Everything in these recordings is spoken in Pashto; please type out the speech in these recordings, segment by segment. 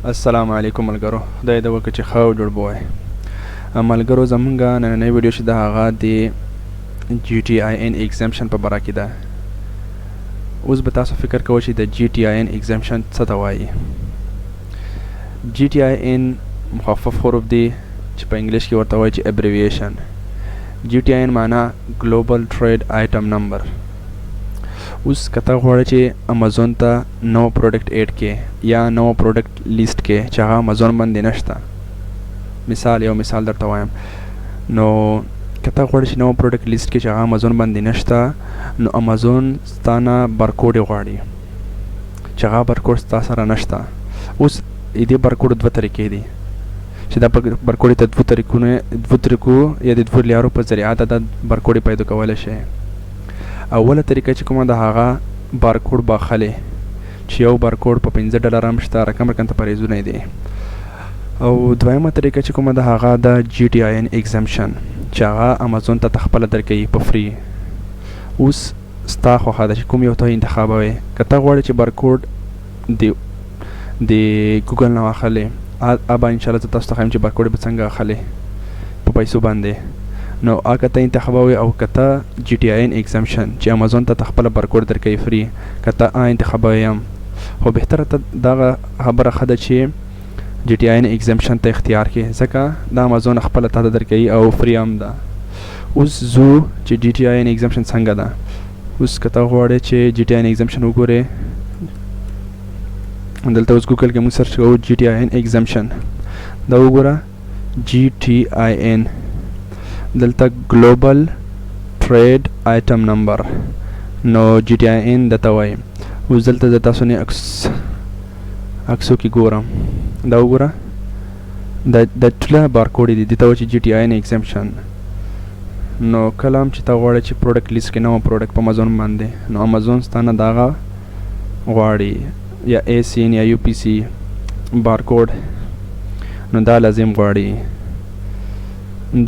السلام علیکم ملګرو خدای دې وکړي چې ښه او جوړ بوی ملګرو زمونږ نننۍ ویډیو چې د هغه د جی ټي آی ان ایگزمپشن په باره کې ده. اوس به تاسو فکر کوئ چې د جی ټي آی ان ایگزمپشن څه ته وایي. جی ټي آی ان مخفف حروف دي چې په انګلیش کې ورته وایي چې ابریویشن. جی ټي آی ان معنا ګلوبل ټریډ آیټم نمبر. اوس که ته غواړې چې امازون ته نو پروډکټ ایډ کې یا نو پروډکټ لیست کې چې هغه امازون باندې نشته، یو مثال درته وایم، نو که ته غواړې چې نو پروډکټ لیست کې چې هغه امازون باندې نشته، نو امازون ستا نه برکوډ غواړي چې هغه برکوډ ستا سره نشته. اوس دې برکوډ دوه طریقې دي چې دا برکوډ ته دوه طریقو یا د دوه لیارو په ذریعه دا برکوډ پیدا کولی شي. اوله طریقه چې کومه د هغه بارکوډ باخلې چې یو بارکوډ په $15 هم شته، رقم ته پریزونه دي. او دویمه طریقه چې کومه د هغه د جی ټي آی ان ایگزمپشن چې هغه امازون ته خپله درکوي په فری. اوس ستا خوښه ده چې کوم یو ته انتخابوې. که ته غواړې چې بارکوډ د ګوګل نه واخلې، ابا انشاءالله زه تاسو ته ښایم چې بارکوډ به څنګه اخلې په پیسو باندې، نو که ته انتخابوي. او که ته جی ټي آی ان ایگزمپشن چې امازون ته خپله بارکوډ درکوي فری، که ته انتخابوي هم، خو بهتره ته دغه خبره ښه ده چې جی ټي آی ان ایگزمپشن ته اختیار کړې، ځکه د امازون خپله تا ته درکوي او فری هم ده. اوس زو چې جی ټي آی ان ایگزمپشن څنګه ده. اوس که ته غواړې چې جی ټي آی ان ایگزمپشن وګورې، دلته اوس ګوګل کې موږ سرچ کوو جی ټي آی ان ایگزمپشن. دا وګوره جی ټي آی ان، دلته ګلوبل ټریډ آیټم نمبر، نو جی ټي آی ان دته وایي. اوس دلته زه تاسو نه عکسو کې ګورم، دا وګوره د ټوله بارکوډ دي، دته وایي چې جی ټي آی ان ایگزمپشن. نو کله هم چې ته غواړې چې پروډکټ لیست کې نو پروډکټ په امازون باندې، نو امازون ستا نه دغه غواړي یا اے سی ان یا یو پی سی بارکوډ، نو دا لازم غواړي.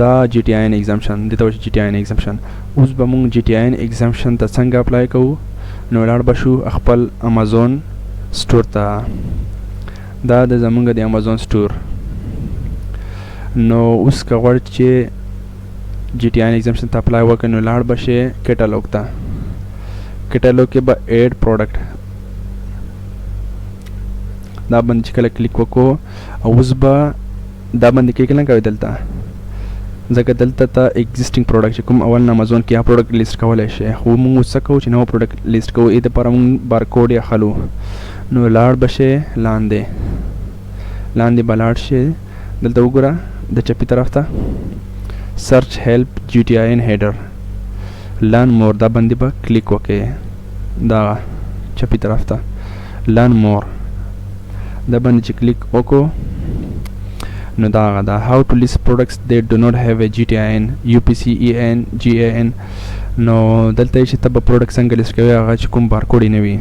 دا جی ټي آی ان ایگزمپشن دته وایي جی ټي آی ان ایگزمپشن. اوس به موږ جی ټي آی ان ایگزمپشن ته څنګه اپلای کوو، نو لاړ به شو خپل امازون سټور ته. دا د زمونږ د امازون سټور. نو اوس که غواړئ چې جی ټي آی ان ایگزمپشن ته اپلای وکړئ، نو لاړ به شئ کیټالوګ ته. کیټالوګ کې به ایډ پروډکټ دا باندې چې کله کلیک وکړو، اوس به دا باندې کلیک نه کوئ دلته، ځکه دلته ته ایگزسټینګ پروډکټ چې کوم اول نه امازون کې پروډکټ لیست کولی شي، خو موږ اوس څه کوو چې نو پروډکټ لیست کوو. دې دپاره موږ بارکوډ یې اخلو. نو لاړ به شئ لاندې به لاړ شئ، دلته وګوره د چپي طرف ته سرچ هیلپ جی ټي آی ان هیډر لرن مور، دا باندې به کلیک وکړئ. دا چپي طرف ته لرن مور، دا باندې چې کلیک وکړو، نو دا هغه ده how to list products that do not have a GTIN, UPC, EN, GAN. نو دلته چې ته به پروډکټ څنګه لیست کوې، هغه چې کوم بارکوډ یې نه وي،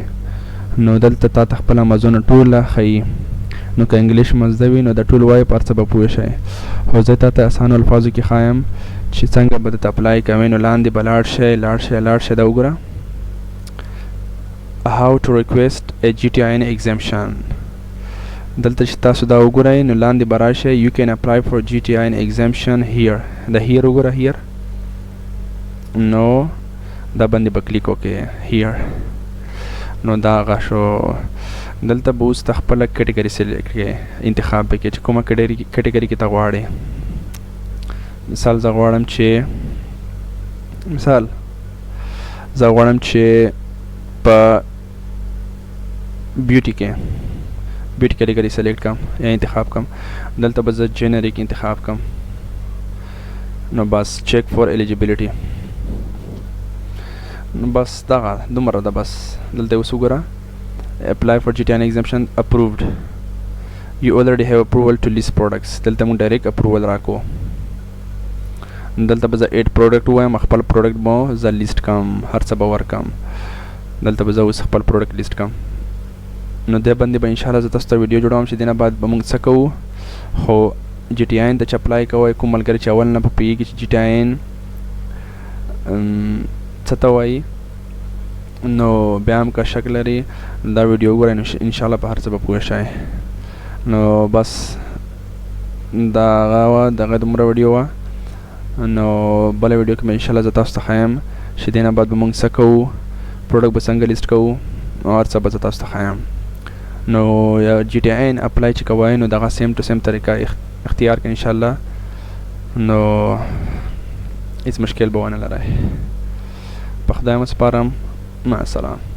نو دلته تا ته خپل امازون ټوله ښیي. نو که انګلیش مزده وي، نو د ټول وایي په هر څه به پوه شئ. خو زه تا ته اسانو الفاظو کې ښایم چې څنګه به درته اپلای کوې. نو لاندې به لاړ شئ. دا وګوره how to request a GTIN exemption. دلته چې تاسو دا وګورئ، نو لاندې به راشئ you can apply for GTIN exemption here. دا here وګوره here، نو دا باندې به کلیک وکړئ here. نو دا هغه شو. دلته به اوس ته خپله کټګري سلیکټ کړئ، انتخاب به کړئ چې کومه کټګري کې ته غواړې. مثال زه غواړم چې په بیوټي کټګري سلیکټ کم یا انتخاب کم. دلته به زه جنریک انتخاب کم. نو بس چیک فور ایلیجیبیلیټي، نو بس دغه دومره ده. بس دلته اوس وګوره apply for GTIN exemption approved, you already have approval to list products. دلته موږ ډایرکټ اپروول راکو. دلته به زه ایډ پروډکټ وایم، خپل پروډکټ به زه لیست کم، هر څه به ورکم. دلته به زه اوس خپل پروډکټ لیست کم. نو دې باندې به انشاءالله زه تاسو ته ویډیو جوړوم چې دینه بعد به موږ څه کوو. خو جی ټي آی ان ته چې اپلای کوئ، کوم ملګري چې اول نه په پوهېږي چې جی ټي آی ان څه ته وایي، نو بیا هم که شک لري دا ویډیو وګورئ، نو انشاءالله په هر څه به پوه شئ. نو بس دغه دومره ویډیو وه. نو بله ویډیو کې به انشاءالله زه تاسو ته ښیم چې دې نه بعد به موږ څه کوو، پروډکټ به څنګه لیست کوو او هر څه به زه تاسو ته ښیم. نو جی ټي آی اپلای چې کوئ نو دغه سیم ټو سیم طریقه اختیار کړئ انشاءالله، نو هیڅ مشکل به ونه لرئ. په خدای مو سپارم. مع السلام.